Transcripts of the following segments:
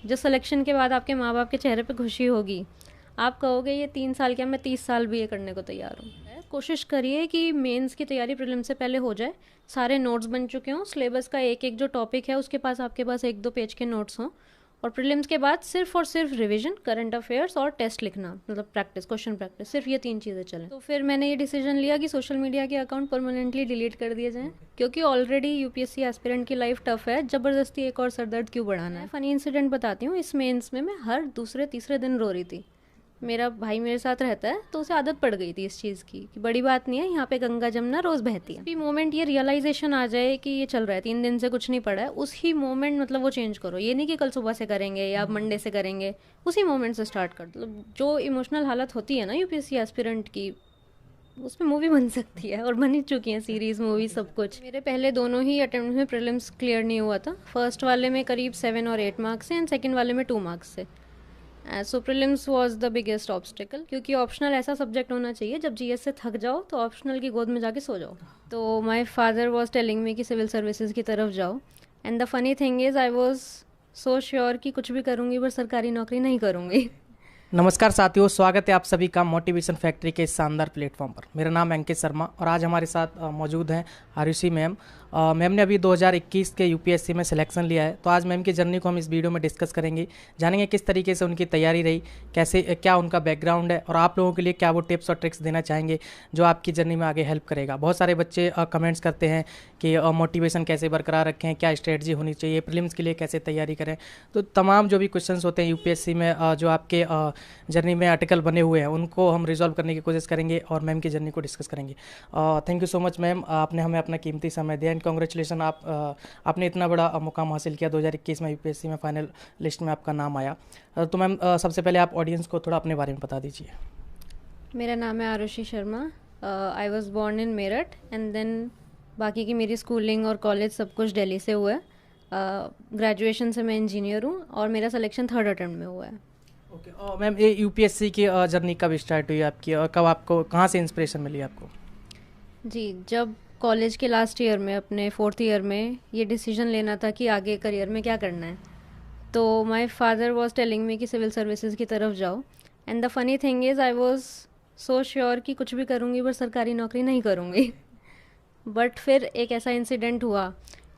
जो सिलेक्शन के बाद आपके माँ बाप के चेहरे पे खुशी होगी, आप कहोगे ये 3 साल क्या, मैं 30 साल भी ये करने को तैयार हूँ। कोशिश करिए कि मेंस की तैयारी प्रीलिम्स से पहले हो जाए, सारे नोट्स बन चुके हों, सिलेबस का एक एक जो टॉपिक है उसके पास आपके पास 1-2 पेज के नोट्स हों, और प्रीलिम्स के बाद सिर्फ और सिर्फ रिवीजन, करंट अफेयर्स और टेस्ट लिखना, मतलब प्रैक्टिस, क्वेश्चन प्रैक्टिस, सिर्फ ये 3 चीज़ें चलें। तो फिर मैंने ये डिसीजन लिया कि सोशल मीडिया के अकाउंट परमानेंटली डिलीट कर दिए जाएं, क्योंकि ऑलरेडी यूपीएससी एस्पिरेंट की लाइफ टफ है, ज़बरदस्ती एक और सरदर्द क्यों बढ़ाना है। फ़नी इंसिडेंट बताती हूँ, इस मेंस में मैं हर दूसरे तीसरे दिन रो रही थी। मेरा भाई मेरे साथ रहता है तो उसे आदत पड़ गई थी इस चीज़ की कि बड़ी बात नहीं है, यहाँ पे गंगा जमुना रोज़ बहती है। मोमेंट ये रियलाइजेशन आ जाए कि ये चल रहा है, 3 दिन से कुछ नहीं पड़ा है, उसी मोमेंट मतलब वो चेंज करो। ये नहीं कि कल सुबह से करेंगे या मंडे से करेंगे, उसी मोमेंट से स्टार्ट कर दो। मतलब जो इमोशनल हालत होती है ना यूपीएससी एस्पिरेंट की, उसमें मूवी बन सकती है, और बन ही चुकी है, सीरीज मूवी सब कुछ। मेरे पहले दोनों ही अटेम्प्ट में प्रीलिम्स क्लियर नहीं हुआ था। फर्स्ट वाले में करीब 7 और 8 मार्क्स से, एंड सेकंड वाले में 2 मार्क्स से। So prelims was the biggest obstacle, क्योंकि ऑप्शनल ऐसा सब्जेक्ट होना चाहिए जब जीएस से थक जाओ तो ऑप्शनल की गोद में जाके सो जाओ। तो my father was telling me कि सिविल सर्विसेज की तरफ जाओ, and the funny thing is I was so sure कि कुछ भी करूँगी पर सरकारी नौकरी नहीं करूँगी। नमस्कार साथियों, स्वागत है आप सभी का मोटिवेशन फैक्ट्री के इस शानदार प्लेटफॉर्म पर। मेरा नाम अंकित शर्मा और आज हमारे साथ मौजूद हैं आरुषि मैम। मैम ने अभी 2021 के यूपीएससी में सिलेक्शन लिया है, तो आज मैम की जर्नी को हम इस वीडियो में डिस्कस करेंगे, जानेंगे किस तरीके से उनकी तैयारी रही, कैसे क्या उनका बैकग्राउंड है और आप लोगों के लिए क्या वो टिप्स और ट्रिक्स देना चाहेंगे जो आपकी जर्नी में आगे हेल्प करेगा। बहुत सारे बच्चे कमेंट्स करते हैं कि मोटिवेशन कैसे बरकरार रखें, क्या स्ट्रेटजी होनी चाहिए, प्रीलिम्स के लिए कैसे तैयारी करें। तो तमाम जो भी क्वेश्चंस होते हैं यूपीएससी में जो आपके जर्नी में आर्टिकल बने हुए हैं उनको हम रिजॉल्व करने की कोशिश करेंगे और मैम की जर्नी को डिस्कस करेंगे। Thank you so much ma'am, आपने हमें अपना कीमती समय दिया एंड कॉन्ग्रेचुलेसन, आपने इतना बड़ा मुकाम हासिल किया। 2021 में यूपीएससी में फाइनल लिस्ट में आपका नाम आया। तो मैम सबसे पहले आप ऑडियंस को थोड़ा अपने बारे में बता दीजिए। मेरा नाम है Arushi Sharma. I was born in Meerut, and then बाकी की मेरी स्कूलिंग और कॉलेज सब कुछ दिल्ली से हुआ है। ग्रेजुएशन से मैं इंजीनियर हूँ और मेरा सिलेक्शन 3rd अटेम्प्ट में हुआ है। ओके, और मैम ये यूपीएससी की जर्नी कब स्टार्ट हुई आपकी और कब आपको कहाँ से इंस्पिरेशन मिली आपको? जी, जब कॉलेज के लास्ट ईयर में, अपने 4th ईयर में, ये डिसीजन लेना था कि आगे करियर में क्या करना है, तो my father was telling me कि सिविल सर्विसेज की तरफ जाओ, and the funny thing is I was so sure कि कुछ भी करूँगी पर सरकारी नौकरी नहीं करूँगी। बट फिर एक ऐसा इंसिडेंट हुआ,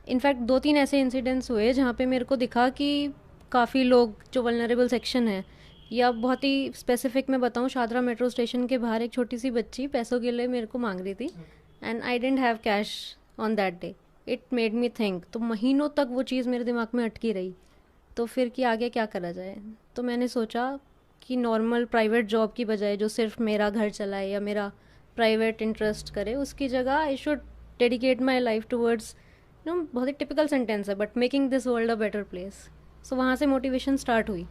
इनफैक्ट 2-3 ऐसे इंसिडेंट्स हुए जहाँ पे मेरे को दिखा कि काफ़ी लोग जो वल्नरेबल सेक्शन है, या बहुत ही स्पेसिफिक मैं बताऊँ, शादरा मेट्रो स्टेशन के बाहर एक छोटी सी बच्ची पैसों के लिए मेरे को मांग रही थी, and I didn't have cash on that day. It made me think. तो महीनों तक वो चीज़ मेरे दिमाग में अटकी रही। तो फिर कि आगे क्या करा जाए, तो मैंने सोचा कि नॉर्मल प्राइवेट जॉब की बजाय जो सिर्फ मेरा घर चलाए या मेरा प्राइवेट इंटरेस्ट करे, उसकी जगह I should dedicate my life towards, बहुत ही टिपिकल सेंटेंस है but making this world a better place. So वहाँ से मोटिवेशन स्टार्ट हुई।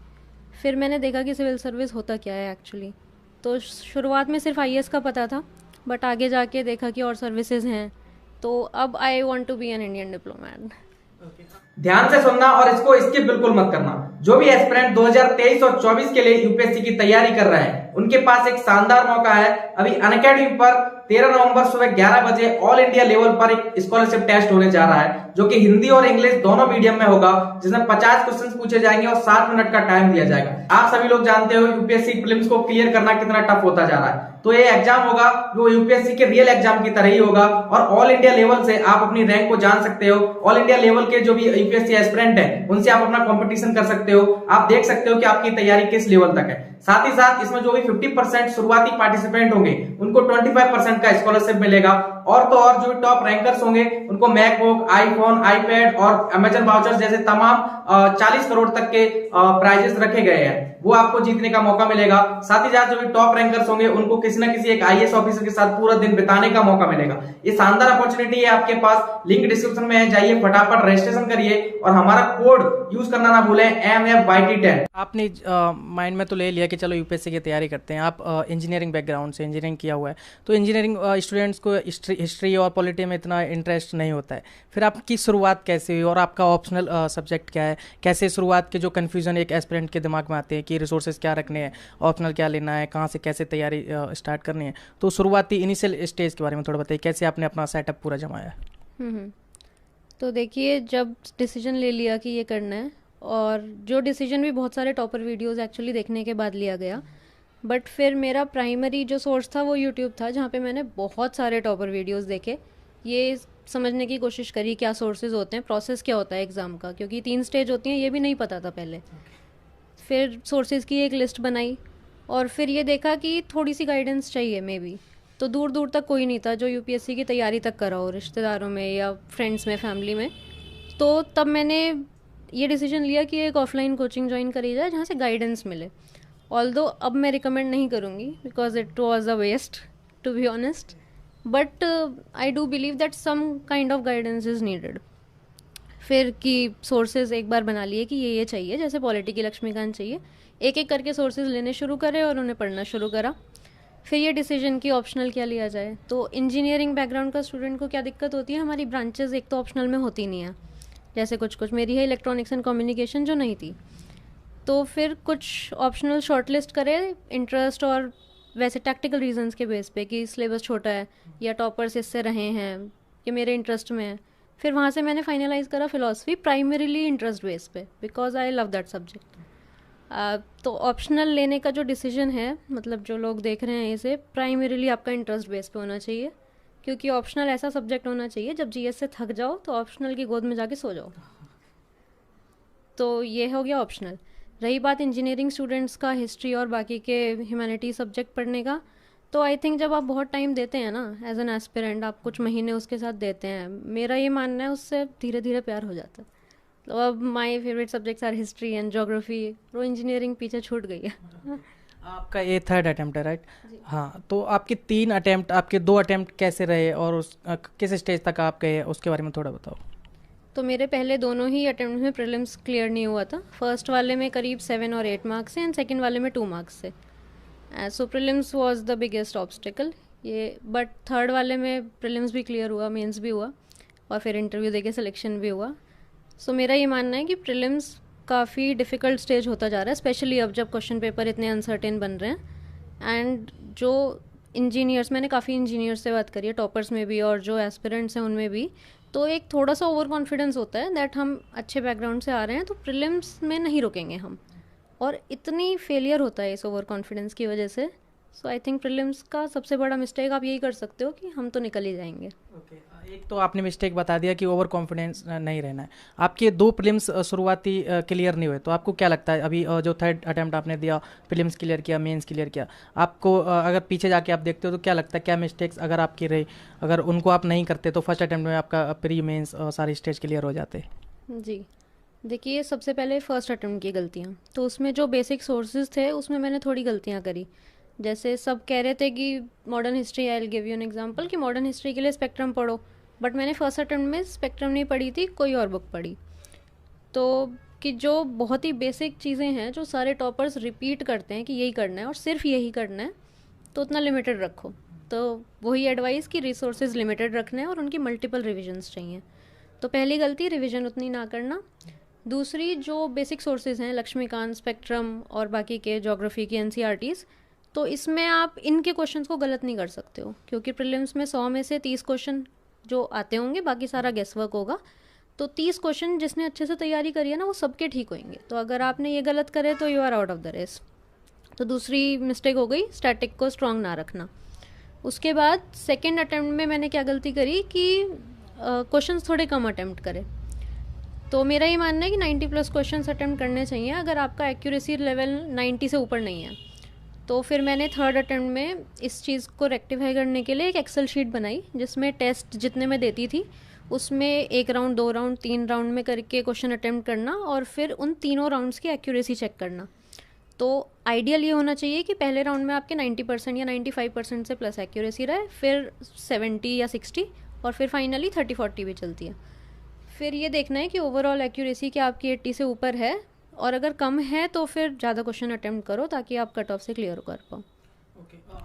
फिर मैंने देखा कि सिविल सर्विस होता क्या है एक्चुअली। तो शुरुआत में सिर्फ आईएएस का पता था, बट आगे जाके देखा कि और सर्विसेज हैं। तो अब I want to be an Indian diplomat. ध्यान से सुनना और इसको स्किप बिल्कुल मत करना। जो भी एस्पिरेंट 2023 और 24 के लिए यूपीएससी की तैयारी कर रहे हैं, उनके पास एक शानदार मौका है। अभी अनअकैडमी पर 13 नवंबर सुबह 11 बजे ऑल इंडिया लेवल पर एक स्कॉलरशिप टेस्ट होने जा रहा है, जो कि हिंदी और इंग्लिश दोनों मीडियम में होगा, जिसमें 50 क्वेश्चन पूछे जाएंगे और 7 मिनट का टाइम दिया जाएगा। आप सभी लोग जानते हो यूपीएससी प्रीलिम्स को क्लियर करना कितना टफ होता जा रहा है, तो ये एग्जाम होगा जो यूपीएससी के रियल एग्जाम की तरह ही होगा और ऑल इंडिया लेवल से आप अपनी रैंक को जान सकते हो। ऑल इंडिया लेवल के जो भी यूपीएससी एस्पिरेंट है उनसे आप अपना कंपटीशन कर सकते हो। आप देख सकते हो कि आपकी तैयारी किस लेवल तक है। साथ ही साथ इसमें जो भी 50% शुरुआती पार्टिसिपेंट होंगे उनको 25% का स्कॉलरशिप मिलेगा, और तो और जो टॉप रैंकर्स होंगे उनको मैकबुक, आईफोन, आईपैड और अमेजन वाउचर्स जैसे तमाम 40 करोड़ तक के प्राइजेस रखे गए हैं, वो आपको जीतने का मौका मिलेगा। साथ ही साथ जो भी टॉप रैंकर्स होंगे उनको किसी ना किसी एक आईएएस ऑफिसर के साथ पूरा दिन बिताने का मौका मिलेगा। ये शानदार अपॉर्चुनिटी है आपके पास। लिंक डिस्क्रिप्शन में है, जाइए फटाफट रजिस्ट्रेशन करिए और हमारा कोड यूज करना ना भूलें, MFYT10। आपने माइंड में तो ले लिया कि चलो यूपीएससी की तैयारी करते हैं, आप इंजीनियरिंग बैकग्राउंड से इंजीनियरिंग किया हुआ है, तो इंजीनियरिंग स्टूडेंट्स को हिस्ट्री और पॉलिटी में इतना इंटरेस्ट नहीं होता है। फिर आपकी शुरुआत कैसे हुई और आपका ऑप्शनल सब्जेक्ट क्या है? कैसे शुरुआत के जो कन्फ्यूजन एक एस्पिरेंट के दिमाग में आते हैं कि रिसोर्सेज क्या रखने हैं, ऑप्शनल क्या लेना है, कहाँ से कैसे तैयारी स्टार्ट करनी है, तो शुरुआती इनिशियल स्टेज के बारे में थोड़ा बताइए, कैसे आपने अपना सेटअप पूरा जमाया? तो देखिए, जब डिसीजन ले लिया कि ये करना है और जो डिसीजन भी बहुत सारे टॉपर वीडियोस एक्चुअली देखने के बाद लिया गया, बट फिर मेरा प्राइमरी जो सोर्स था वो यूट्यूब था, जहाँ पे मैंने बहुत सारे टॉपर वीडियोस देखे, ये समझने की कोशिश करी क्या सोर्सेज होते हैं, प्रोसेस क्या होता है एग्ज़ाम का, क्योंकि 3 स्टेज होती हैं ये भी नहीं पता था पहले। फिर सोर्सेज की एक लिस्ट बनाई और फिर ये देखा कि थोड़ी सी गाइडेंस चाहिए मे बी, तो दूर दूर तक कोई नहीं था जो यूपीएससी की तैयारी तक करा हो रिश्तेदारों में या फ्रेंड्स में, फैमिली में। तो तब मैंने ये डिसीजन लिया कि एक ऑफलाइन कोचिंग ज्वाइन करी जाए जहाँ से गाइडेंस मिले। ऑल्दो अब मैं रिकमेंड नहीं करूँगी because it was a waste to be honest, but I do believe that some kind of guidance is needed. फिर कि सोर्सेज एक बार बना लिए कि ये चाहिए, जैसे पॉलिटी की लक्ष्मीकांत चाहिए, एक एक करके सोर्सेज लेने शुरू करे और उन्हें पढ़ना शुरू करा। फिर ये डिसीजन कि ऑप्शनल क्या लिया जाए। तो इंजीनियरिंग बैकग्राउंड का स्टूडेंट को क्या दिक्कत होती है, हमारी ब्रांचेस एक तो ऑप्शनल में होती नहीं है, जैसे कुछ मेरी है इलेक्ट्रॉनिक्स एंड कम्युनिकेशन जो नहीं थी, तो फिर कुछ ऑप्शनल शॉर्टलिस्ट करे इंटरेस्ट और वैसे टैक्टिकल रीजंस के बेस पे कि सिलेबस छोटा है या टॉपर्स इससे रहे हैं या मेरे इंटरेस्ट में है। फिर वहाँ से मैंने फाइनलाइज करा फिलॉसफी प्राइमरीली इंटरेस्ट बेस पे because I love that subject. तो ऑप्शनल लेने का जो डिसीजन है, मतलब जो लोग देख रहे हैं इसे, प्राइमरीली आपका इंटरेस्ट बेस पे होना चाहिए, क्योंकि ऑप्शनल ऐसा सब्जेक्ट होना चाहिए जब जीएस से थक जाओ तो ऑप्शनल की गोद में जाके सो जाओ। तो ये हो गया ऑप्शनल। रही बात इंजीनियरिंग स्टूडेंट्स का हिस्ट्री और बाकी के ह्यूमैनिटी सब्जेक्ट पढ़ने का, तो आई थिंक जब आप बहुत टाइम देते हैं ना एज एन एस्पिरेंट, आप कुछ महीने उसके साथ देते हैं, मेरा ये मानना है उससे धीरे धीरे प्यार हो जाता है। तो अब my favourite subjects our history and geography, वो इंजीनियरिंग पीछे छूट गई है। आपका ये थर्ड अटेम्प्ट है राइट? हाँ, तो आपके 3 अटेम्प्ट, आपके 2 अटेम्प्ट कैसे रहे और उस किस स्टेज तक आप गए उसके बारे में थोड़ा बताओ। तो मेरे पहले दोनों ही अटेम्प्ट में प्रीलिम्स क्लियर नहीं हुआ था। फर्स्ट वाले में करीब 7 और 8 मार्क्स से एंड सेकंड वाले में 2 मार्क्स से। So prelims was the biggest obstacle ये, बट थर्ड वाले में प्रीलिम्स भी क्लियर हुआ, मेंस भी हुआ और फिर इंटरव्यू देके सिलेक्शन भी हुआ। सो मेरा ये मानना है कि प्रीलिम्स काफ़ी डिफ़िकल्ट स्टेज होता जा रहा है, स्पेशली अब जब क्वेश्चन पेपर इतने अनसर्टेन बन रहे हैं। एंड जो इंजीनियर्स, मैंने काफ़ी इंजीनियर्स से बात करी है, टॉपर्स में भी और जो एस्पिरेंट्स हैं उनमें भी, तो एक थोड़ा सा ओवर कॉन्फिडेंस होता है दैट हम अच्छे बैकग्राउंड से आ रहे हैं तो प्रीलिम्स में नहीं रुकेंगे हम, और इतनी फेलियर होता है इस ओवर कॉन्फिडेंस की वजह से। सो आई थिंक प्रीलिम्स का सबसे बड़ा मिस्टेक आप यही कर सकते हो कि हम तो निकल ही जाएंगे। एक तो आपने मिस्टेक बता दिया कि ओवर कॉन्फिडेंस नहीं रहना है। आपके 2 प्रीलिम्स शुरुआती क्लियर नहीं हुए, तो आपको क्या लगता है अभी जो थर्ड अटेम्प्ट आपने दिया, प्रीलिम्स क्लियर किया, मेंस क्लियर किया, आपको अगर पीछे जाके आप देखते हो तो क्या लगता है क्या मिस्टेक्स अगर आपकी रही, अगर उनको आप नहीं करते तो फर्स्ट अटेम्प्ट में आपका प्री मेंस सारे स्टेज क्लियर हो जाते? जी देखिए, सबसे पहले फर्स्ट अटेम्प्ट की गलतियाँ, तो उसमें जो बेसिक सोर्सेज थे उसमें मैंने थोड़ी गलतियाँ करी। जैसे सब कह रहे थे कि modern history, I will give you an example, कि मॉडर्न हिस्ट्री के लिए स्पेक्ट्रम पढ़ो, बट मैंने फर्स्ट अटेम्प्ट में स्पेक्ट्रम नहीं पढ़ी थी, कोई और बुक पढ़ी। तो कि जो बहुत ही बेसिक चीज़ें हैं जो सारे टॉपर्स रिपीट करते हैं कि यही करना है और सिर्फ यही करना है, तो उतना लिमिटेड रखो। तो वही एडवाइस कि रिसोर्सेज लिमिटेड रखने हैं और उनकी मल्टीपल रिविजन्स चाहिए। तो पहली गलती, रिविजन उतनी ना करना। दूसरी, जो बेसिक सोर्सेज हैं लक्ष्मीकांत, स्पेक्ट्रम और बाकी के ज्योग्राफी की एनसीईआरटीज़, तो इसमें आप इनके क्वेश्चंस को गलत नहीं कर सकते हो, क्योंकि प्रीलिम्स में 100 में से 30 क्वेश्चन जो आते होंगे, बाकी सारा गेस वर्क होगा। तो 30 क्वेश्चन जिसने अच्छे से तैयारी करी है ना, वो सबके ठीक होंगे। तो अगर आपने ये गलत करे तो you are out of the race. तो दूसरी मिस्टेक हो गई स्टैटिक को स्ट्रॉन्ग ना रखना। उसके बाद सेकेंड अटैम्प्ट में मैंने क्या गलती करी कि क्वेश्चंस थोड़े कम अटैम्प्ट करे। तो मेरा ये मानना है कि 90+ क्वेश्चंस अटैम्प्ट करने चाहिए अगर आपका एक्यूरेसी लेवल 90 से ऊपर नहीं है। तो फिर मैंने थर्ड अटैम्प्ट में इस चीज़ को रेक्टिफाई करने के लिए एक एक्सेल शीट बनाई, जिसमें टेस्ट जितने मैं देती थी उसमें 1 राउंड, 2 राउंड, 3 राउंड में करके क्वेश्चन अटैम्प्ट करना और फिर उन तीनों राउंड्स की एक्यूरेसी चेक करना। तो आइडियल ये होना चाहिए कि पहले राउंड में आपके 90% या 95% से प्लस एक्यूरेसी रहे, फिर 70 या 60 और फिर फाइनली 30-40 भी चलती है। फिर ये देखना है कि ओवरऑल एक्यूरेसी क्या आपकी 80 से ऊपर है, और अगर कम है तो फिर ज़्यादा क्वेश्चन अटेम्प्ट करो ताकि आप कट ऑफ से क्लियर कर पाओ।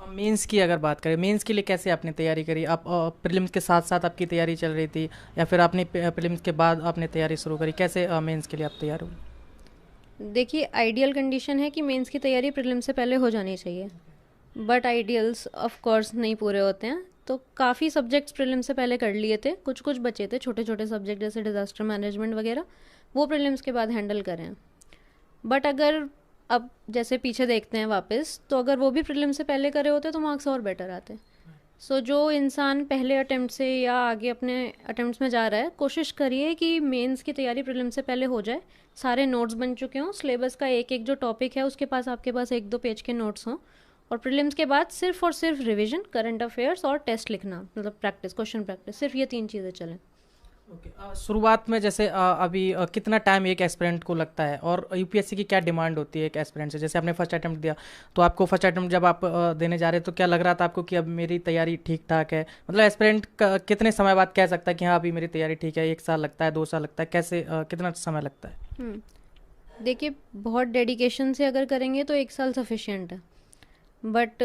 मेंस की अगर बात करें, मेंस के लिए कैसे आपने तैयारी करी? आप प्रीलिम्स के साथ साथ आपकी तैयारी चल रही थी या फिर आपने प्रीलिम्स के बाद आपने तैयारी शुरू करी? कैसे मेंस के लिए आप तैयार हुए? देखिए, आइडियल कंडीशन है कि मेंस की तैयारी प्रीलिम्स से पहले हो जानी चाहिए, बट आइडियल्स ऑफ कोर्स नहीं पूरे होते हैं। तो काफ़ी सब्जेक्ट्स प्रीलिम्स से पहले कर लिए थे, कुछ कुछ बचे थे छोटे छोटे सब्जेक्ट जैसे डिज़ास्टर मैनेजमेंट वगैरह, वो प्रीलिम्स के बाद हैंडल करें। बट अगर अब जैसे पीछे देखते हैं वापस, तो अगर वो भी प्रीलिम से पहले करे होते तो मार्क्स और बेटर आते। सो जो इंसान पहले अटेम्प्ट से या आगे अपने अटेम्प्ट्स में जा रहा है, कोशिश करिए कि मेंस की तैयारी प्रीलिम से पहले हो जाए, सारे नोट्स बन चुके हों, सिलेबस का एक एक जो टॉपिक है उसके पास आपके पास 1-2 पेज के नोट्स हों, और प्रीलिम्स के बाद सिर्फ और सिर्फ रिवीजन, करंट अफेयर्स और टेस्ट लिखना, मतलब प्रैक्टिस, क्वेश्चन प्रैक्टिस, सिर्फ ये 3 चीज़ें चलें। ओके, शुरुआत में जैसे अभी कितना टाइम एक एस्पिरेंट को लगता है और यूपीएससी की क्या डिमांड होती है एक एस्पिरेंट से? जैसे आपने फर्स्ट अटेम्प्ट दिया, तो आपको फर्स्ट अटेम्प्ट जब आप देने जा रहे तो क्या लग रहा था आपको कि अब मेरी तैयारी ठीक ठाक है? मतलब एस्पिरेंट कितने समय बाद कह सकता है कि हाँ अभी मेरी तैयारी ठीक है? 1 साल लगता है, 2 साल लगता है, कैसे कितना समय लगता है? देखिए, बहुत डेडिकेशन से अगर करेंगे तो 1 साल सफिशिएंट है, बट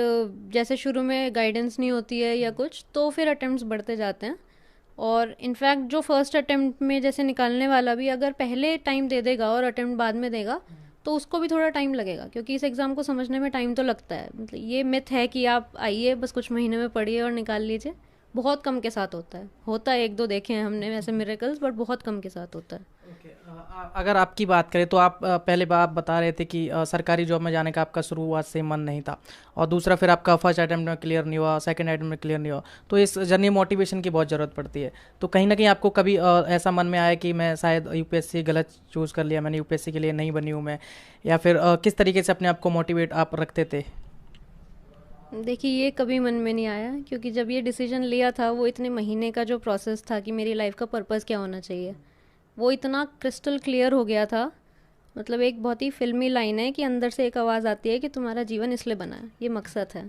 जैसे शुरू में गाइडेंस नहीं होती है या कुछ, तो फिर अटेम्प्ट्स बढ़ते जाते हैं। और इनफैक्ट जो फर्स्ट अटेम्प्ट में जैसे निकालने वाला भी अगर पहले टाइम दे देगा और अटेम्प्ट बाद में देगा, तो उसको भी थोड़ा टाइम लगेगा, क्योंकि इस एग्ज़ाम को समझने में टाइम तो लगता है। मतलब ये मिथ है कि आप आइए बस कुछ महीने में पढ़िए और निकाल लीजिए, बहुत कम के साथ होता है 1-2 देखे हैं हमने वैसे मिरेकल्स, बट बहुत कम के साथ होता है। ओके, अगर आपकी बात करें तो आप पहले आप बता रहे थे कि सरकारी जॉब में जाने का आपका शुरुआत से मन नहीं था, और दूसरा फिर आपका फर्स्ट अटेम्प्ट में क्लियर नहीं हुआ, सेकंड अटेम्प्ट में क्लियर नहीं हुआ, तो इस जर्नी मोटिवेशन की बहुत ज़रूरत पड़ती है। तो कहीं ना कहीं आपको कभी ऐसा मन में आया कि मैं शायद यूपीएससी गलत चूज़ कर लिया, मैंने यूपीएससी के लिए नहीं बनी हूँ मैं, या फिर किस तरीके से अपने आप को मोटिवेट आप रखते थे? देखिए, ये कभी मन में नहीं आया, क्योंकि जब ये डिसीजन लिया था, वो इतने महीने का जो प्रोसेस था कि मेरी लाइफ का पर्पस क्या होना चाहिए, वो इतना क्रिस्टल क्लियर हो गया था। मतलब एक बहुत ही फिल्मी लाइन है कि अंदर से एक आवाज़ आती है कि तुम्हारा जीवन इसलिए बना है, ये मकसद है।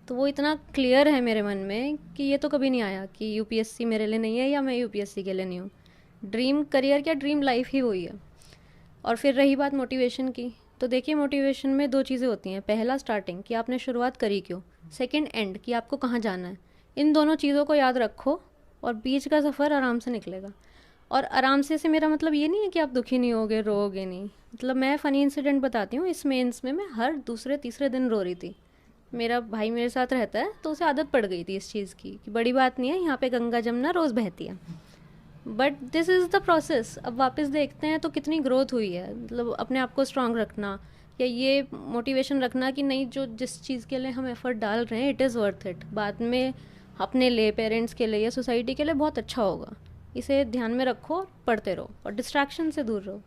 तो वो इतना क्लियर है मेरे मन में कि ये तो कभी नहीं आया कि यूपीएससी मेरे लिए नहीं है या मैं यूपीएससी के लिए नहीं हूँ। ड्रीम करियर क्या, ड्रीम लाइफ ही वही है। और फिर रही बात मोटिवेशन की, तो देखिए मोटिवेशन में 2 चीज़ें होती हैं। पहला स्टार्टिंग, कि आपने शुरुआत करी क्यों। सेकंड एंड, कि आपको कहाँ जाना है। इन दोनों चीज़ों को याद रखो और बीच का सफ़र आराम से निकलेगा। और आराम से मेरा मतलब ये नहीं है कि आप दुखी नहीं होगे, रोओगे नहीं। मतलब मैं फ़नी इंसिडेंट बताती हूँ, इस मेंस में मैं हर दूसरे तीसरे दिन रो रही थी। मेरा भाई मेरे साथ रहता है, तो उसे आदत पड़ गई थी इस चीज़ की कि बड़ी बात नहीं है, यहाँ पे गंगा जमुना रोज़ बहती है। But this is the process. अब वापस देखते हैं तो कितनी ग्रोथ हुई है। मतलब अपने आप को स्ट्रांग रखना, या ये मोटिवेशन रखना कि नहीं, जो जिस चीज़ के लिए हम एफर्ट डाल रहे हैं इट इज़ वर्थ इट, बाद में अपने लिए, पेरेंट्स के लिए या सोसाइटी के लिए बहुत अच्छा होगा। इसे ध्यान में रखो, पढ़ते रहो और डिस्ट्रैक्शन से दूर रहो।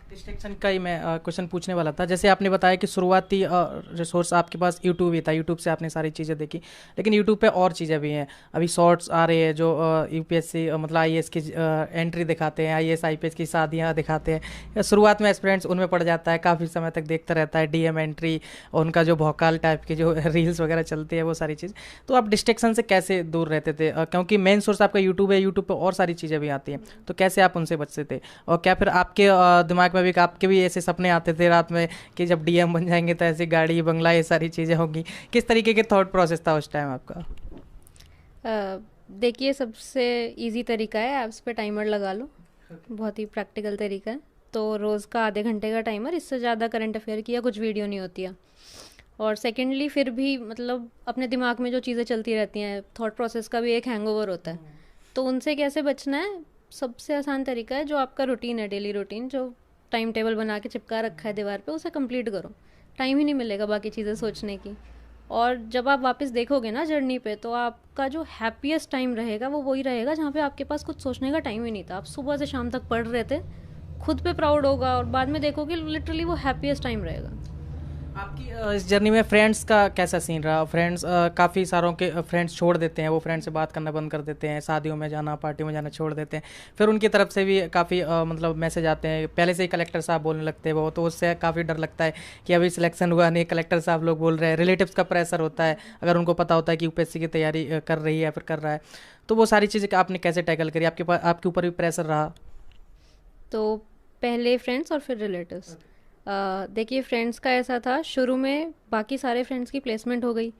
डिस्ट्रैक्शन का ही मैं क्वेश्चन पूछने वाला था। जैसे आपने बताया कि शुरुआती रिसोर्स आपके पास यूट्यूब ही था, यूट्यूब से आपने सारी चीज़ें देखी, लेकिन यूट्यूब पे और चीज़ें भी हैं। अभी शॉर्ट्स आ रहे हैं जो यूपीएससी मतलब आईएएस की एंट्री दिखाते हैं, आईएएस आईपीएस की शादियाँ दिखाते हैं, या शुरुआत में एस्पिरेंट्स उनमें पड़ जाता है, काफ़ी समय तक देखता रहता है डीएम एंट्री, उनका जो भौकाल टाइप की जो रील्स वगैरह चलती है वो सारी चीज़। तो आप डिस्ट्रैक्शन से कैसे दूर रहते थे? क्योंकि मेन सोर्स आपका यूट्यूब है, यूट्यूब पर और सारी चीज़ें भी आती हैं, तो कैसे आप उनसे बचते थे? और क्या फिर आपके दिमाग में भी आपके भी ऐसे सपने आते थे रात में कि जब डीएम बन जाएंगे तो ऐसी गाड़ी बंगला ये सारी चीज़ें होंगी? किस तरीके के थॉट प्रोसेस था उस टाइम आपका? देखिए, सबसे इजी तरीका है, ऐप्स पे टाइमर लगा लो। बहुत ही प्रैक्टिकल तरीका है। तो रोज़ का आधे घंटे का टाइमर, इससे ज़्यादा करंट अफेयर की या कुछ वीडियो नहीं होती है। और सेकेंडली फिर भी मतलब अपने दिमाग में जो चीज़ें चलती रहती हैं, थॉट प्रोसेस का भी एक हैंगओवर होता है, तो उनसे कैसे बचना है? सबसे आसान तरीका है, जो आपका रूटीन है, डेली रूटीन, जो टाइम टेबल बना के चिपका रखा है दीवार पे, उसे कंप्लीट करो। टाइम ही नहीं मिलेगा बाकी चीज़ें सोचने की। और जब आप वापस देखोगे ना जर्नी पे, तो आपका जो हैप्पीएस्ट टाइम रहेगा वो वही रहेगा जहाँ पे आपके पास कुछ सोचने का टाइम ही नहीं था। आप सुबह से शाम तक पढ़ रहे थे, खुद पे प्राउड होगा, और बाद में देखोगे लिटरली वो हैप्पीएस्ट टाइम रहेगा। आपकी इस जर्नी में फ्रेंड्स का कैसा सीन रहा? फ्रेंड्स काफ़ी सारों के फ्रेंड्स छोड़ देते हैं, वो फ्रेंड्स से बात करना बंद कर देते हैं, शादियों में जाना, पार्टियों में जाना छोड़ देते हैं। फिर उनकी तरफ से भी काफ़ी मतलब मैसेज आते हैं, पहले से ही कलेक्टर साहब बोलने लगते हैं वो, तो उससे काफ़ी डर लगता है कि अभी सिलेक्शन हुआ नहीं, कलेक्टर साहब लोग बोल रहे हैं। रिलेटिव्स का प्रेशर होता है, अगर उनको पता होता है कि यूपीएससी की तैयारी कर रही है या फिर कर रहा है, तो वो सारी चीज़ें आपने कैसे टैकल करी? आपके पास, आपके ऊपर भी प्रेशर रहा? तो पहले फ्रेंड्स और फिर रिलेटिव्स। देखिए, फ्रेंड्स का ऐसा था, शुरू में बाकी सारे फ्रेंड्स की प्लेसमेंट हो गई,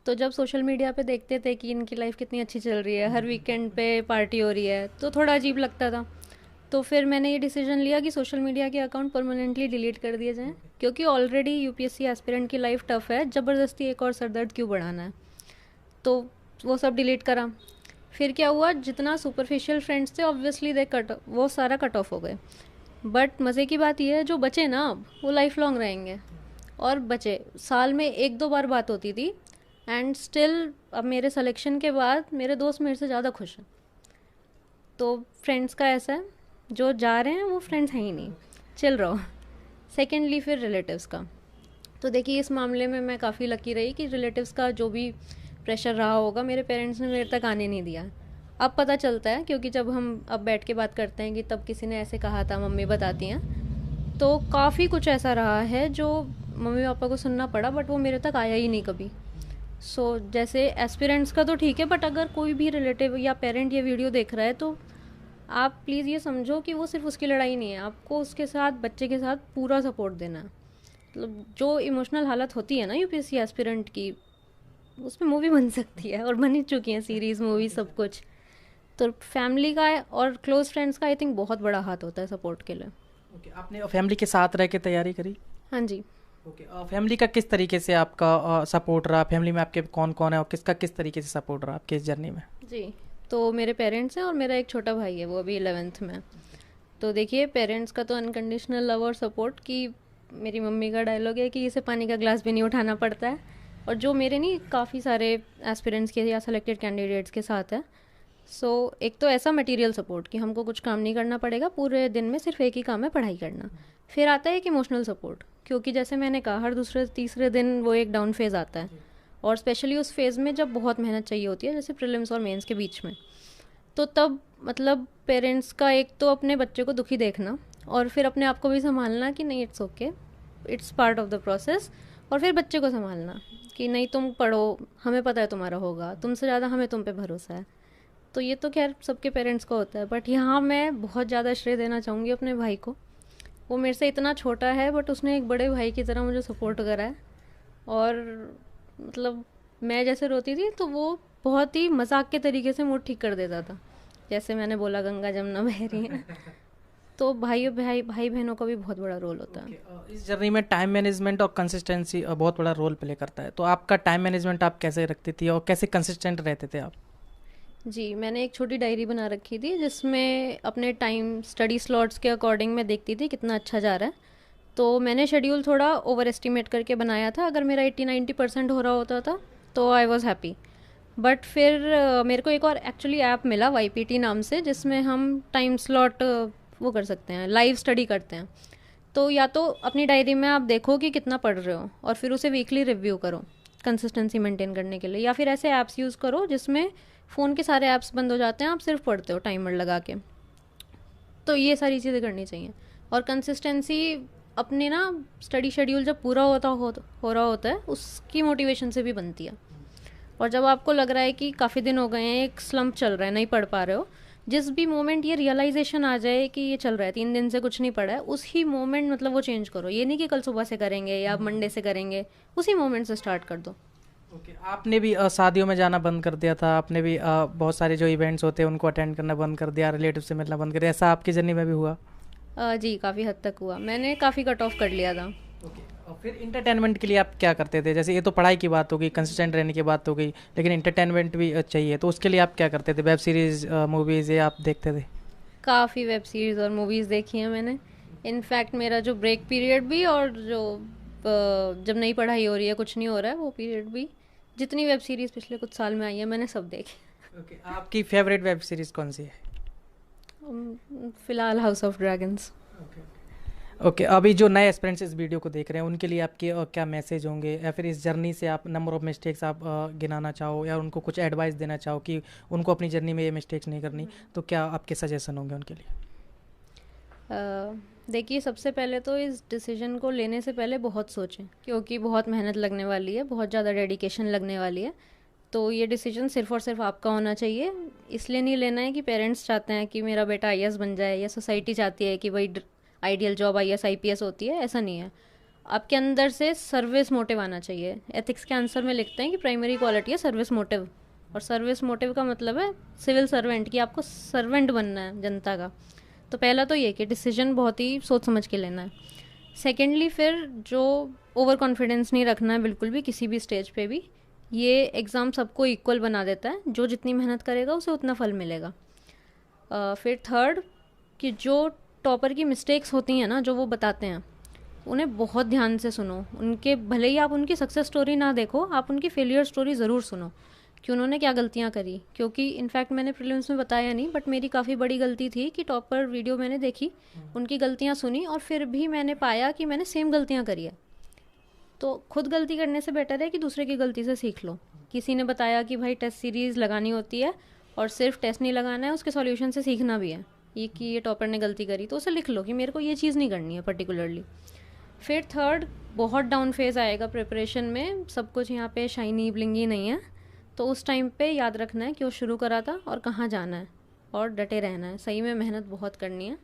तो जब सोशल मीडिया पे देखते थे कि इनकी लाइफ कितनी अच्छी चल रही है, हर वीकेंड पे पार्टी हो रही है, तो थोड़ा अजीब लगता था। तो फिर मैंने ये डिसीजन लिया कि सोशल मीडिया के अकाउंट परमानेंटली डिलीट कर दिए जाएं, क्योंकि ऑलरेडी यूपीएससी एस्पिरेंट की लाइफ टफ है, ज़बरदस्ती एक और सरदर्द क्यों बढ़ाना है। तो वो सब डिलीट करा। फिर क्या हुआ, जितना सुपरफिशियल फ्रेंड्स थे ऑब्वियसली वो सारा कट ऑफ हो गए। बट मज़े की बात यह है जो बचे ना अब वो लाइफ लॉन्ग रहेंगे। और बचे साल में 1-2 बार बात होती थी, एंड स्टिल अब मेरे सिलेक्शन के बाद मेरे दोस्त मेरे से ज़्यादा खुश हैं। तो फ्रेंड्स का ऐसा है, जो जा रहे हैं वो फ्रेंड्स हैं ही नहीं, चिल रहो। सेकेंडली फिर रिलेटिव्स का, तो देखिए इस मामले में मैं काफ़ी लकी रही कि रिलेटिव्स का जो भी प्रेशर रहा होगा मेरे पेरेंट्स ने मेरे तक आने नहीं दिया। अब पता चलता है, क्योंकि जब हम अब बैठ के बात करते हैं कि तब किसी ने ऐसे कहा था, मम्मी बताती हैं, तो काफ़ी कुछ ऐसा रहा है जो मम्मी पापा को सुनना पड़ा, बट वो मेरे तक आया ही नहीं कभी। जैसे एस्पिरेंट्स का तो ठीक है, बट अगर कोई भी रिलेटिव या पेरेंट ये वीडियो देख रहा है तो आप प्लीज़ ये समझो कि वो सिर्फ उसकी लड़ाई नहीं है, आपको उसके साथ, बच्चे के साथ पूरा सपोर्ट देना है। मतलब जो इमोशनल हालत होती है ना यूपीएससी एस्पिरेंट की, उसमें मूवी बन सकती है, और बन ही चुकी है सीरीज़, मूवी, सब कुछ। तो फैमिली का और क्लोज फ्रेंड्स का आई थिंक बहुत बड़ा हाथ होता है सपोर्ट के लिए। ओके, आपने फैमिली के साथ रह के तैयारी करी? हाँ जी। ओके, फैमिली का किस तरीके से आपका सपोर्ट रहा? फैमिली में आपके कौन कौन है और किसका किस तरीके से सपोर्ट रहा आपके इस जर्नी में? जी, तो मेरे पेरेंट्स हैं और मेरा एक छोटा भाई है, वो अभी 11th में। तो देखिए पेरेंट्स का तो अनकंडीशनल लव और सपोर्ट, कि मेरी मम्मी का डायलॉग है कि इसे पानी का ग्लास भी नहीं उठाना पड़ता है, और जो मेरे नहीं काफ़ी सारे एस्पिरेंट्स के या सेलेक्टेड कैंडिडेट्स के साथ है। एक तो ऐसा मटेरियल सपोर्ट कि हमको कुछ काम नहीं करना पड़ेगा, पूरे दिन में सिर्फ एक ही काम है, पढ़ाई करना। फिर आता है एक इमोशनल सपोर्ट, क्योंकि जैसे मैंने कहा हर दूसरे तीसरे दिन वो एक डाउन फेज़ आता है, और स्पेशली उस फेज़ में जब बहुत मेहनत चाहिए होती है, जैसे प्रीलिम्स और मेंस के बीच में। तो तब मतलब पेरेंट्स का एक तो अपने बच्चे को दुखी देखना, और फिर अपने आप को भी संभालना कि नहीं it's okay, it's part of the process, और फिर बच्चे को संभालना कि नहीं तुम पढ़ो, हमें पता है तुम्हारा होगा, तुमसे ज़्यादा हमें तुम पे भरोसा है। तो ये तो खैर सबके पेरेंट्स को होता है, बट यहाँ मैं बहुत ज़्यादा श्रेय देना चाहूँगी अपने भाई को। वो मेरे से इतना छोटा है, बट उसने एक बड़े भाई की तरह मुझे सपोर्ट करा है। और मतलब मैं जैसे रोती थी तो वो बहुत ही मजाक के तरीके से मूड ठीक कर देता था, जैसे मैंने बोला गंगा जमुना बह रही है। तो भाई बहनों का भी बहुत बड़ा रोल होता है। इस जर्नी में टाइम मैनेजमेंट और कंसिस्टेंसी बहुत बड़ा रोल प्ले करता है, तो आपका टाइम मैनेजमेंट आप कैसे रखती थी और कैसे कंसिस्टेंट रहते थे आप? जी, मैंने एक छोटी डायरी बना रखी थी जिसमें अपने टाइम स्टडी स्लॉट्स के अकॉर्डिंग मैं देखती थी कितना अच्छा जा रहा है। तो मैंने शेड्यूल थोड़ा ओवर एस्टिमेट करके बनाया था, अगर मेरा 80-90% हो रहा होता था तो आई वॉज़ हैप्पी। बट फिर मेरे को एक और एक्चुअली ऐप मिला YPT नाम से, जिसमें हम टाइम स्लॉट वो कर सकते हैं, लाइव स्टडी करते हैं। तो या तो अपनी डायरी में आप देखो कि कितना पढ़ रहे हो और फिर उसे वीकली रिव्यू करो कंसिस्टेंसी मेंटेन करने के लिए, या फिर ऐसे ऐप्स यूज़ करो जिसमें फ़ोन के सारे ऐप्स बंद हो जाते हैं, आप सिर्फ पढ़ते हो टाइमर लगा के। तो ये सारी चीज़ें करनी चाहिए। और कंसिस्टेंसी अपने ना स्टडी शेड्यूल जब पूरा हो रहा होता है उसकी मोटिवेशन से भी बनती है। और जब आपको लग रहा है कि काफ़ी दिन हो गए हैं, एक स्लम्प चल रहा है, नहीं पढ़ पा रहे हो, जिस भी मोमेंट ये रियलाइजेशन आ जाए कि ये चल रहा है, 3 दिन से कुछ नहीं पढ़ा है, उसी मोमेंट मतलब वो चेंज करो। ये नहीं कि कल सुबह से करेंगे या मंडे से करेंगे, उसी मोमेंट से स्टार्ट कर दो। ओके, आपने भी शादियों में जाना बंद कर दिया था, आपने भी बहुत सारे जो इवेंट्स होते हैं उनको अटेंड करना बंद कर दिया, रिलेटिव से मिलना बंद कर दिया, ऐसा आपकी जर्नी में भी हुआ? जी, काफ़ी हद तक हुआ, मैंने काफ़ी कट ऑफ कर लिया था। ओके, और फिर इंटरटेनमेंट के लिए आप क्या करते थे? जैसे ये तो पढ़ाई की बात हो गई, कंसिस्टेंट रहने की बात हो गई, लेकिन इंटरटेनमेंट भी चाहिए, तो उसके लिए आप क्या करते थे? वेब सीरीज़, मूवीज़, ये आप देखते थे? काफ़ी वेब सीरीज़ और मूवीज़ देखी हैं मैंने। इनफैक्ट मेरा जो ब्रेक पीरियड भी और जो जब नई पढ़ाई हो रही है, कुछ नहीं हो रहा है, वो पीरियड भी, जितनी वेब सीरीज़ पिछले कुछ साल में आई है मैंने सब देखी। ओके, आपकी फेवरेट वेब सीरीज़ कौन सी है? फ़िलहाल हाउस ऑफ ड्रैगन्स। ओके, अभी जो नए एस्पिरेंट्स इस वीडियो को देख रहे हैं उनके लिए आपके क्या मैसेज होंगे, या फिर इस जर्नी से आप नंबर ऑफ मिस्टेक्स आप गिनाना चाहो या उनको कुछ एडवाइस देना चाहो कि उनको अपनी जर्नी में ये मिस्टेक्स नहीं करनी, तो क्या आपके सजेशन होंगे उनके लिए? देखिए सबसे पहले तो इस डिसीजन को लेने से पहले बहुत सोचें, क्योंकि बहुत मेहनत लगने वाली है, बहुत ज़्यादा डेडिकेशन लगने वाली है। तो ये डिसीजन सिर्फ़ और सिर्फ आपका होना चाहिए। इसलिए नहीं लेना है कि पेरेंट्स चाहते हैं कि मेरा बेटा IAS बन जाए, या सोसाइटी चाहती है कि भाई आइडियल जॉब IAS IPS होती है, ऐसा नहीं है। आपके अंदर से सर्विस मोटिव आना चाहिए। एथिक्स के आंसर में लिखते हैं कि प्राइमरी क्वालिटी है सर्विस मोटिव, और सर्विस मोटिव का मतलब है सिविल सर्वेंट, कि आपको सर्वेंट बनना है जनता का। तो पहला तो ये कि डिसीजन बहुत ही सोच समझ के लेना है। सेकेंडली फिर जो ओवर कॉन्फिडेंस नहीं रखना है बिल्कुल भी, किसी भी स्टेज पे भी। ये एग्ज़ाम सबको इक्वल बना देता है, जो जितनी मेहनत करेगा उसे उतना फल मिलेगा। फिर थर्ड कि जो टॉपर की मिस्टेक्स होती हैं ना जो वो बताते हैं, उन्हें बहुत ध्यान से सुनो। उनके भले ही आप उनकी सक्सेस स्टोरी ना देखो, आप उनकी फेलियर स्टोरी ज़रूर सुनो कि उन्होंने क्या गलतियाँ करी। क्योंकि इनफैक्ट मैंने प्रीलिम्स में बताया नहीं, बट मेरी काफ़ी बड़ी गलती थी कि टॉपर वीडियो मैंने देखी, उनकी गलतियाँ सुनी और फिर भी मैंने पाया कि मैंने सेम गलतियाँ करी है। तो खुद गलती करने से बेटर है कि दूसरे की गलती से सीख लो। किसी ने बताया कि भाई टेस्ट सीरीज़ लगानी होती है और सिर्फ टेस्ट नहीं लगाना है, उसके सॉल्यूशन से सीखना भी है। ये कि ये टॉपर ने गलती करी तो उसे लिख लो कि मेरे को ये चीज़ नहीं करनी है पर्टिकुलरली। फिर थर्ड, बहुत डाउन फेज आएगा प्रिपरेशन में, सब कुछ यहाँ पे शाइनी ब्लिंगी नहीं है। तो उस टाइम पे याद रखना है क्यों शुरू करा था और कहाँ जाना है, और डटे रहना है। सही में मेहनत बहुत करनी है।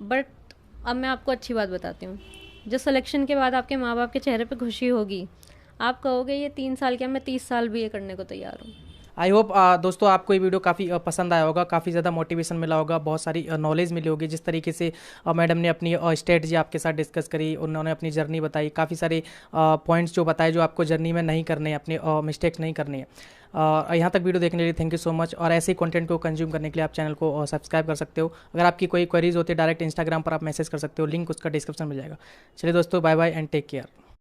बट अब मैं आपको अच्छी बात बताती हूँ। जो सिलेक्शन के बाद आपके माँ बाप के चेहरे पे खुशी होगी, आप कहोगे ये 3 साल क्या, मैं 30 साल भी ये करने को तैयार हूँ। आई होप दोस्तों आपको ये वीडियो काफ़ी पसंद आया होगा, काफ़ी ज़्यादा मोटिवेशन मिला होगा, बहुत सारी नॉलेज मिली होगी। जिस तरीके से मैडम ने अपनी स्ट्रेटजी आपके साथ डिस्कस करी, उन्होंने अपनी जर्नी बताई, काफ़ी सारे पॉइंट्स जो बताए जो आपको जर्नी में नहीं करने हैं, अपने मिस्टेक्स नहीं करने हैं। यहाँ तक वीडियो देखने के लिए थैंक यू सो मच। और ऐसे ही कंटेंट को कंज्यूम करने के लिए आप चैनल को सब्सक्राइब कर सकते हो। अगर आपकी कोई क्वेरीज होती है डायरेक्ट इंस्टाग्राम पर आप मैसेज कर सकते हो, लिंक उसका डिस्क्रिप्शन में जाएगा। चलिए दोस्तों, bye bye and take care.